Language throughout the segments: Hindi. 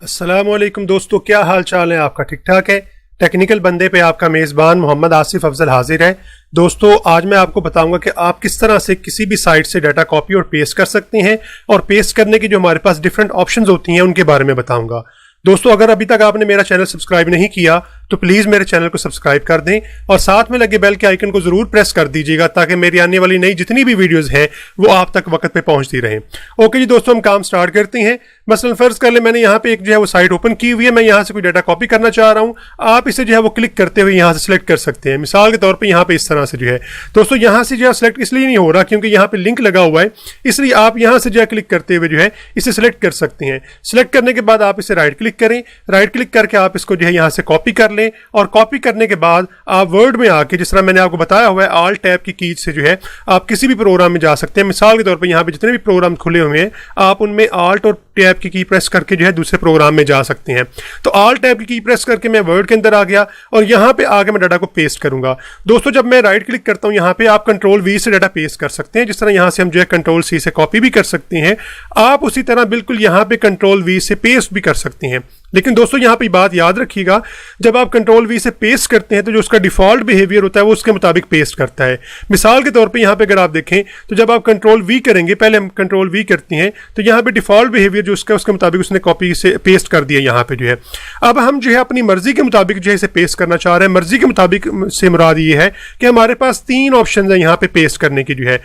अस्सलामुअलैकुम दोस्तों, क्या हाल चाल है आपका? ठीक ठाक है। टेक्निकल बंदे पे आपका मेज़बान मोहम्मद आसिफ अफजल हाजिर है। दोस्तों, आज मैं आपको बताऊंगा कि आप किस तरह से किसी भी साइट से डाटा कॉपी और पेस्ट कर सकते हैं, और पेस्ट करने की जो हमारे पास डिफरेंट ऑप्शंस होती हैं उनके बारे में बताऊंगा। दोस्तों, अगर अभी तक आपने मेरा चैनल सब्सक्राइब नहीं किया तो प्लीज़ मेरे चैनल को सब्सक्राइब कर दें और साथ में लगे बेल के आइकन को ज़रूर प्रेस कर दीजिएगा ताकि मेरी आने वाली नई जितनी भी वीडियोस हैं वो आप तक वक्त पे पहुंचती रहें। ओके जी दोस्तों, हम काम स्टार्ट करते हैं। मसलन फ़र्ज़ कर ले मैंने यहाँ पे एक जो है वो साइट ओपन की हुई है, मैं यहाँ से कोई डाटा कॉपी करना चाह रहा हूँ। आप इसे जो है वो क्लिक करते हुए यहाँ से सिलेक्ट कर सकते हैं। मिसाल के तौर पर यहाँ पे इस तरह से जो है दोस्तों, यहाँ से जो है सिलेक्ट इसलिए नहीं हो रहा क्योंकि यहाँ पे लिंक लगा हुआ है, इसलिए आप यहाँ से जो है क्लिक करते हुए जो है इसे सिलेक्ट कर सकते हैं। सिलेक्ट करने के बाद आप इसे राइट क्लिक करें, राइट क्लिक करके आप इसको जो है यहाँ से कॉपी कर लें, और कॉपी करने के बाद आप वर्ड में आके जिस तरह मैंने आपको बताया हुआ है ऑल टैब की कीज से जो है आप किसी भी प्रोग्राम में जा सकते हैं। मिसाल के तौर पे यहाँ पे जितने भी प्रोग्राम खुले हुए हैं आप उनमें ऑल्ट और टैब की प्रेस करके जो है दूसरे प्रोग्राम में जा सकते हैं। तो ऑल टैब की प्रेस करके मैं वर्ड के अंदर आ गया और यहाँ पे आके मैं डाटा को पेस्ट करूंगा। दोस्तों, जब मैं राइट क्लिक करता हूँ यहाँ पे आप कंट्रोल वी से डाटा पेस्ट कर सकते हैं। जिस तरह यहाँ से हम जो है कंट्रोल सी से कॉपी भी कर सकते हैं, आप उसी तरह बिल्कुल यहाँ पे कंट्रोल वी से पेस्ट भी कर सकते हैं। लेकिन दोस्तों, यहाँ पे बात याद रखिएगा, जब आप कंट्रोल वी से पेस्ट करते हैं तो जो उसका डिफॉल्ट बिहेवियर होता है वो उसके मुताबिक पेस्ट करता है। मिसाल के तौर पे यहाँ पे अगर आप देखें तो जब आप कंट्रोल वी करेंगे, पहले हम कंट्रोल वी करते हैं तो यहाँ पे डिफॉल्ट बिहेवियर जो उसका उसके मुताबिक उसने कॉपी से पेस्ट कर दिया यहाँ पे जो है। अब हम जो है अपनी मर्जी के मुताबिक जो है इसे पेस्ट करना चाह रहे हैं। मर्जी के मुताबिक से मुराद ये है कि हमारे पास 3 ऑप्शन है यहाँ पे पेस्ट करने की जो है।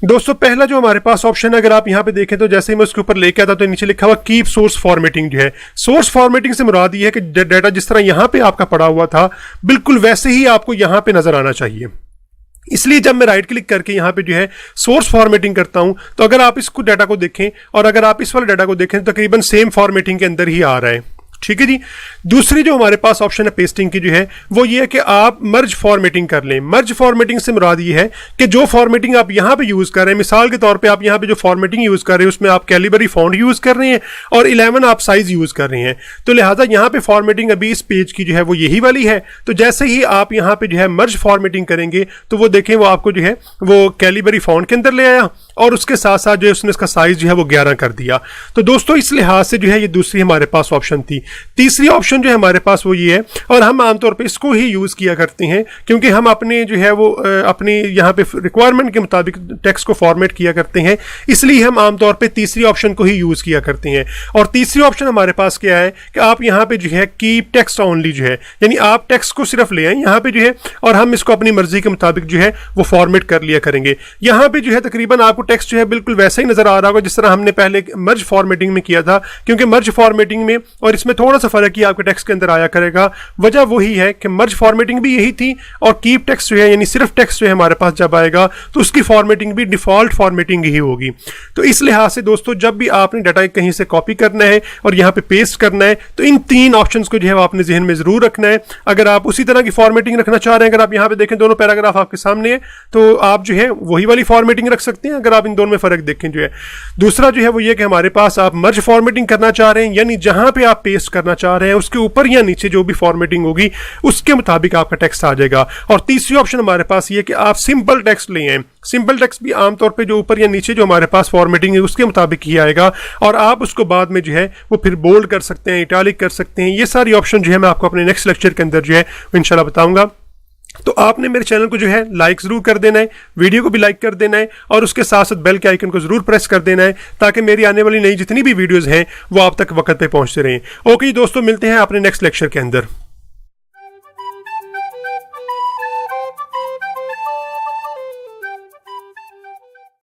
दोस्तों, पहला जो हमारे पास ऑप्शन है, अगर आप यहाँ पे देखें तो जैसे ही मैं उसके ऊपर लेके आता तो नीचे लिखा हुआ कीप सोर्स फॉर्मेटिंग जो है। सोर्स फॉर्मेटिंग से मुराद ये है कि डाटा जिस तरह यहाँ पे आपका पड़ा हुआ था बिल्कुल वैसे ही आपको यहाँ पे नजर आना चाहिए। इसलिए जब मैं राइट क्लिक करके यहाँ पे जो है सोर्स फॉर्मेटिंग करता हूँ तो अगर आप इसको डाटा को देखें और अगर आप इस वाले डाटा को देखें तो तकरीबन सेम फॉर्मेटिंग के अंदर ही आ रहा है। ठीक है जी। दूसरी जो हमारे पास ऑप्शन है पेस्टिंग की जो है वो ये है कि आप मर्ज फॉर्मेटिंग कर लें। मर्ज फॉर्मेटिंग से मुराद ये है कि जो फॉर्मेटिंग आप यहाँ पे यूज कर रहे हैं, मिसाल के तौर पे आप यहाँ पे जो फॉर्मेटिंग यूज कर रहे हैं उसमें आप कैलिबरी फॉन्ट यूज कर रहे हैं और 11 आप साइज यूज कर रहे हैं, तो लिहाजा यहाँ पे फॉर्मेटिंग अभी इस पेज की जो है वो यही वाली है। तो जैसे ही आप यहाँ पे जो है मर्ज फॉर्मेटिंग करेंगे तो वो देखें वो आपको जो है वो कैलिबरी फॉन्ट के अंदर ले आया और उसके साथ साथ जो है उसने इसका साइज जो है वो 11 कर दिया। तो दोस्तों, इस लिहाज से जो है ये दूसरी हमारे पास ऑप्शन थी। तीसरी ऑप्शन जो है हमारे पास वो ये है, और हम आमतौर पे इसको ही यूज किया करते हैं क्योंकि हम अपने जो है वो अपनी यहाँ पे रिक्वायरमेंट के मुताबिक टेक्स्ट को फॉर्मेट किया करते हैं, इसलिए हम आमतौर पे तीसरी ऑप्शन को ही यूज किया करते हैं। और तीसरी ऑप्शन हमारे पास क्या है कि आप यहाँ पे जो है कीप टेक्स्ट ओनली जो है, यानी आप टेक्स्ट को सिर्फ ले आए यहाँ पे जो है और हम इसको अपनी मर्जी के मुताबिक जो है वो फॉर्मेट कर लिया करेंगे। यहाँ पे जो है तकरीबन आपको टेक्स्ट जो है बिल्कुल वैसा ही नजर आ रहा होगा जिस तरह हमने पहले मर्ज फॉर्मेटिंग में किया था, क्योंकि मर्ज फॉर्मेटिंग में और इसमें थोड़ा सा फर्क ही आपके टेक्स्ट के अंदर आया करेगा। वजह वही है कि मर्ज फॉर्मेटिंग भी यही थी और कीप टेक्स्ट जो है यानी सिर्फ टेक्स्ट जो है हमारे पास जब आएगा तो उसकी फॉर्मेटिंग भी डिफॉल्ट फॉर्मेटिंग ही होगी। तो इस लिहाज से दोस्तों, जब भी आपने डाटा कहीं से कॉपी करना है और यहाँ पे पेस्ट करना है तो इन 3 ऑप्शंस को जो है आपने जहन में जरूर रखना है। अगर आप उसी तरह की फॉर्मेटिंग रखना चाह रहे हैं, अगर आप यहाँ पे देखें दोनों पैराग्राफ आपके सामने है तो आप जो है वही वाली फॉर्मेटिंग रख सकते हैं। अगर आप इन दोनों में फर्क देखें जो है, दूसरा जो है वो ये कि हमारे पास आप मर्ज फॉर्मेटिंग करना चाह रहे हैं, यानी जहां पे आप पेस्ट करना चाह रहे हैं उसके ऊपर या नीचे जो भी फॉर्मेटिंग होगी उसके मुताबिक आपका टेक्स्ट आ जाएगा। और तीसरी ऑप्शन हमारे पास ये कि आप सिंपल टेक्स्ट ले आए। सिंपल टेक्स्ट भी आमतौर पे जो ऊपर या नीचे जो हमारे पास फॉर्मेटिंग है उसके मुताबिक ही आएगा, और आप उसको बाद में जो है वो फिर बोल्ड कर सकते हैं, इटैलिक कर सकते हैं। ये सारी ऑप्शन जो है मैं आपको अपने नेक्स्ट लेक्चर के अंदर जो है इंशाल्लाह बताऊंगा। तो आपने मेरे चैनल को जो है लाइक जरूर कर देना है, वीडियो को भी लाइक कर देना है और उसके साथ साथ बेल के आइकन को जरूर प्रेस कर देना है ताकि मेरी आने वाली नई जितनी भी वीडियोस हैं वो आप तक वक्त पे पहुंचते रहें। ओके दोस्तों, मिलते हैं अपने नेक्स्ट लेक्चर के अंदर।